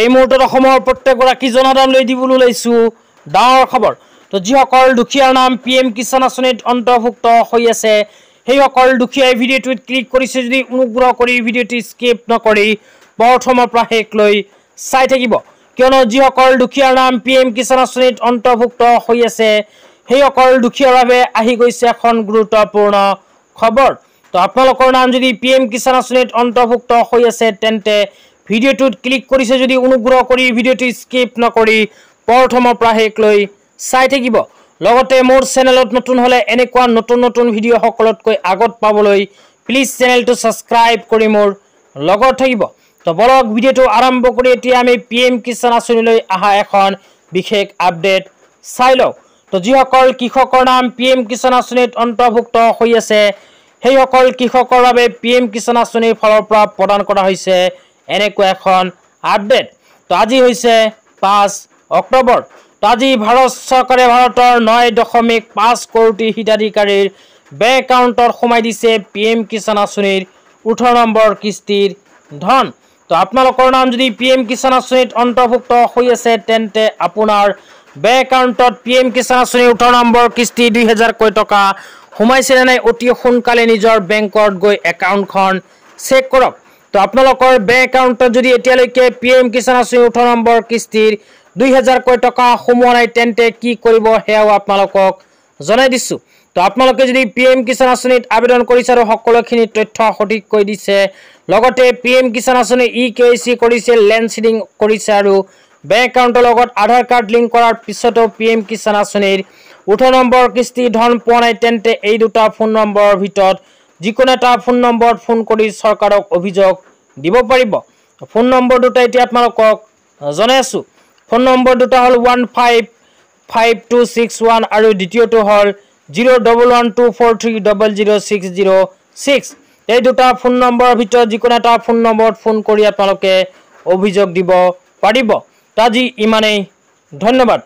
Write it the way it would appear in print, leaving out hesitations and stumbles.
এই মুহূৰ্তত অসমৰ প্ৰত্যেকগৰাকী জনসাধাৰণ লৈ দিবলৈ ওলাইছো ডাঙৰ খবৰ। তো যিসকল দুখীয়াৰ নাম PM কিষাণ আঁচনিত অন্তৰ্ভুক্ত হৈ আছে সেইসকল দুখীয়াই ভিডিঅ'টোত ক্লিক কৰিছে যদি অনুগ্ৰহ কৰি ভিডিঅ'টি স্কিপ নকৰি প্ৰথমৰ পৰা শেষলৈ চাই থাকিব, কিয়নো যিসকল দুখীয়াৰ নাম PM কিষাণ আঁচনিত অন্তৰ্ভুক্ত হৈ আছে সেইসকল দুখীয়াৰ বাবে আহি গৈছে এখন গুৰুত্বপূৰ্ণ খবৰ। তো আপোনালোকৰ নাম যদি PM কিষাণ আঁচনিত অন্তৰ্ভুক্ত হৈ আছে তেন্তে ভিডিঅ'টোত ক্লিক কৰিছে যদি অনুগ্ৰহ কৰি ভিডিঅ'টো স্কিপ নকৰি প্ৰথমৰ পৰা শেষলৈ চাই থাকিব। লগতে মোৰ চেনেলত নতুন হলে এনেকুৱা নতুন নতুন ভিডিঅ' সকলোতকৈ আগত পাবলৈ প্লিজ চেনেলটো সাবস্ক্ৰাইব কৰি মোৰ লগত থাকিব। তো বলক ভিডিঅ'টো আৰম্ভ কৰি এতিয়া আমি PM কিষাণ আঁচনিলৈ আহা এখন বিশেষ আপডেট চাই লওঁ। তো যিসকল কৃষকৰ নাম PM কিষাণ আঁচনিত অন্তৰ্ভুক্ত হৈ আছে সেইসকল কৃষকৰ বাবে PM কিষাণ আঁচনিৰ ফালৰ পৰা প্ৰদান কৰা হৈছে এনেকুৱা এখন আপডেট। তো আজি হৈছে 5 অক্টোবৰ। তো আজি ভাৰত চৰকাৰে ভাৰতৰ 9.5 কোটি হিতাধিকাৰীৰ বেংক একাউণ্টত সোমাই দিছে PM কিষাণ আঁচনিৰ 18 নম্বৰ কিস্তিৰ ধন। তো আপোনালোকৰ নাম যদি PM কিষাণ আঁচনিত অন্তৰ্ভুক্ত হৈ আছে তেন্তে আপোনাৰ বেংক একাউণ্টত PM কিষাণ আঁচনিৰ 18 নম্বৰ কিস্তি 2000 টকা সোমাইছে নে নাই অতি সোনকালে নিজৰ বেংকত গৈ একাউণ্টখন চেক কৰক। তো আপোনালোকৰ বেংক একাউণ্টত যদি এতিয়ালৈকে PM কিষাণ আঁচনিৰ 18 নম্বৰ কিস্তিৰ 2000 টকা সোমোৱা নাই তেন্তে কি কৰিব সেয়াও আপোনালোকক জনাই দিছোঁ। তো আপোনালোকে যদি PM কিষাণ আঁচনিত আবেদন কৰিছে আৰু সকলোখিনি তথ্য সঠিককৈ দিছে, লগতে PM কিষাণ আঁচনি EKYC কৰিছে, লেণ্ড চিডিং কৰিছে আৰু বেংক একাউণ্টৰ লগত আধাৰ কাৰ্ড লিংক কৰাৰ পিছতো PM কিষাণ আঁচনিৰ 18 নম্বৰ কিস্তি ধন পোৱা নাই তেন্তে এই দুটা ফোন নম্বৰৰ ভিতৰত যিকোনো এটা ফোন নম্বৰত ফোন কৰি চৰকাৰক অভিযোগ দিব পাৰিব। ফোন নম্বৰ দুটা এতিয়া আপোনালোকক জনাই আছোঁ। ফোন নম্বৰ দুটা হ'ল 155261 আৰু দ্বিতীয়টো হ'ল 01124300606। এই দুটা ফোন নম্বৰৰ ভিতৰত যিকোনো এটা ফোন নম্বৰত ফোন কৰি আপোনালোকে অভিযোগ দিব পাৰিব। আজি ইমানেই, ধন্যবাদ।